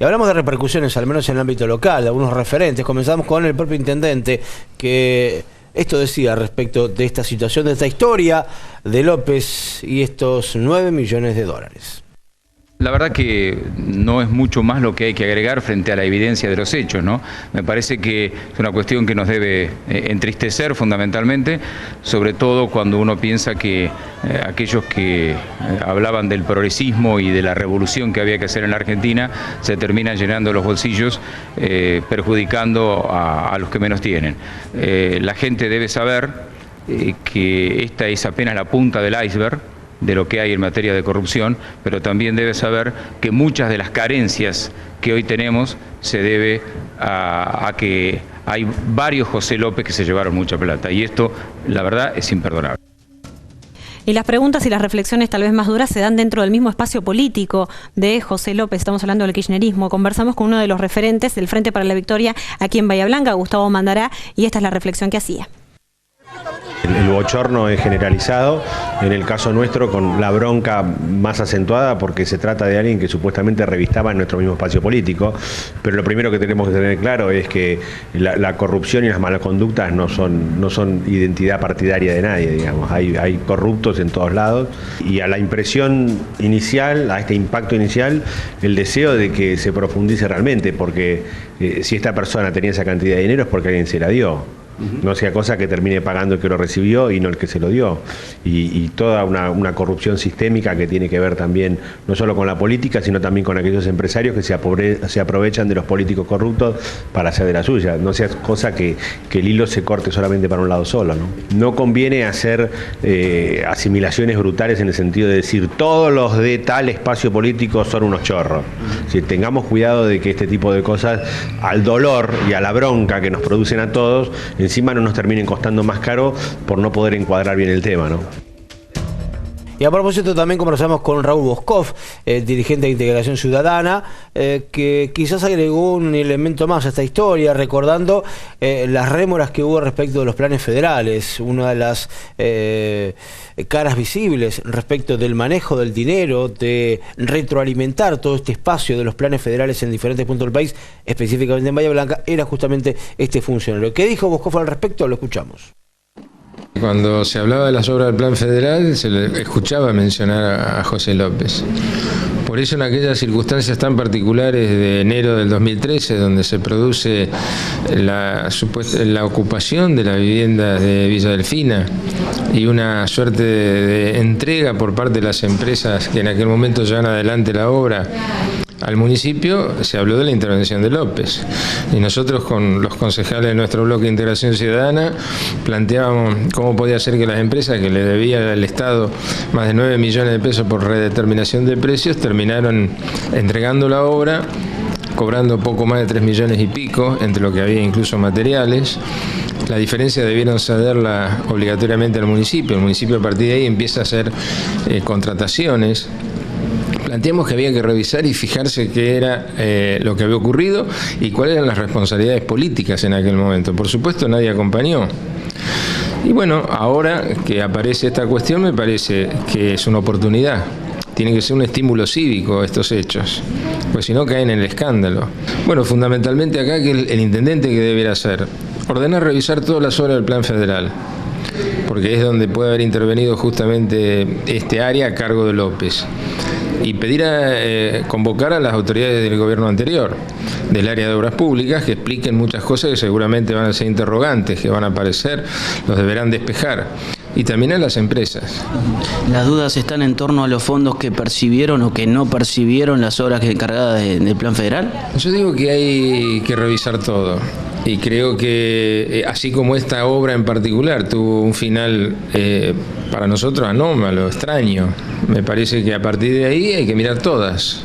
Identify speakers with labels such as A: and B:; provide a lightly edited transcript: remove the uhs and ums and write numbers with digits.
A: Y hablamos de repercusiones, al menos en el ámbito local, algunos referentes. Comenzamos con el propio intendente, que esto decía respecto de esta situación, de esta historia de López y estos 9 millones de dólares.
B: La verdad que no es mucho más lo que hay que agregar frente a la evidencia de los hechos, ¿no? Me parece que es una cuestión que nos debe entristecer fundamentalmente, sobre todo cuando uno piensa que aquellos que hablaban del progresismo y de la revolución que había que hacer en la Argentina se terminan llenando los bolsillos, perjudicando a los que menos tienen. La gente debe saber que esta es apenas la punta del iceberg de lo que hay en materia de corrupción, pero también debe saber que muchas de las carencias que hoy tenemos se debe a que hay varios José López que se llevaron mucha plata, y esto, la verdad, es imperdonable.
C: Y las preguntas y las reflexiones tal vez más duras se dan dentro del mismo espacio político de José López. Estamos hablando del kirchnerismo. Conversamos con uno de los referentes del Frente para la Victoria aquí en Bahía Blanca, Gustavo Mandará, y esta es la reflexión que hacía.
D: El bochorno es generalizado, en el caso nuestro con la bronca más acentuada porque se trata de alguien que supuestamente revistaba en nuestro mismo espacio político, pero lo primero que tenemos que tener claro es que la corrupción y las malas conductas no son identidad partidaria de nadie, digamos. Hay corruptos en todos lados, y a la impresión inicial, a este impacto inicial, el deseo de que se profundice realmente, porque si esta persona tenía esa cantidad de dinero es porque alguien se la dio. No sea cosa que termine pagando el que lo recibió y no el que se lo dio. Y toda una corrupción sistémica que tiene que ver también no solo con la política, sino también con aquellos empresarios que se aprovechan de los políticos corruptos para hacer de la suya. No sea cosa que el hilo se corte solamente para un lado solo, ¿no? No conviene hacer asimilaciones brutales en el sentido de decir todos los de tal espacio político son unos chorros. Si tengamos cuidado de que este tipo de cosas, al dolor y a la bronca que nos producen a todos, encima no nos terminen costando más caro por no poder encuadrar bien el tema, ¿no?
A: Y a propósito también conversamos con Raúl Boscov, dirigente de Integración Ciudadana, que quizás agregó un elemento más a esta historia, recordando las rémoras que hubo respecto de los planes federales, una de las caras visibles respecto del manejo del dinero, de retroalimentar todo este espacio de los planes federales en diferentes puntos del país, específicamente en Bahía Blanca, era justamente este funcionario. ¿Qué dijo Boscov al respecto? Lo escuchamos.
E: Cuando se hablaba de las obras del Plan Federal, se le escuchaba mencionar a José López. Por eso, en aquellas circunstancias tan particulares de enero del 2013, donde se produce la ocupación de la vivienda de Villa Delfina y una suerte de entrega por parte de las empresas que en aquel momento llevan adelante la obra al municipio, se habló de la intervención de López. Y nosotros, con los concejales de nuestro bloque de Integración Ciudadana, planteábamos cómo podía ser que las empresas que le debían al Estado más de 9 millones de pesos por redeterminación de precios terminaron entregando la obra, cobrando poco más de 3 millones y pico, entre lo que había incluso materiales. La diferencia debieron cederla obligatoriamente al municipio. El municipio, a partir de ahí, empieza a hacer contrataciones. Planteamos que había que revisar y fijarse qué era lo que había ocurrido y cuáles eran las responsabilidades políticas en aquel momento. Por supuesto, nadie acompañó. Y bueno, ahora que aparece esta cuestión, me parece que es una oportunidad. Tiene que ser un estímulo cívico estos hechos, pues si no caen en el escándalo. Bueno, fundamentalmente acá, que el intendente que debiera hacer, ordenar revisar todas las obras del Plan Federal, porque es donde puede haber intervenido justamente este área a cargo de López. Y pedir convocar a las autoridades del gobierno anterior, del área de obras públicas, que expliquen muchas cosas que seguramente van a ser interrogantes, que van a aparecer, los deberán despejar. Y también a las empresas.
F: Las dudas están en torno a los fondos que percibieron o que no percibieron las obras encargadas del Plan Federal.
E: Yo digo que hay que revisar todo. Y creo que, así como esta obra en particular tuvo un final para nosotros anómalo, extraño, me parece que a partir de ahí hay que mirar todas.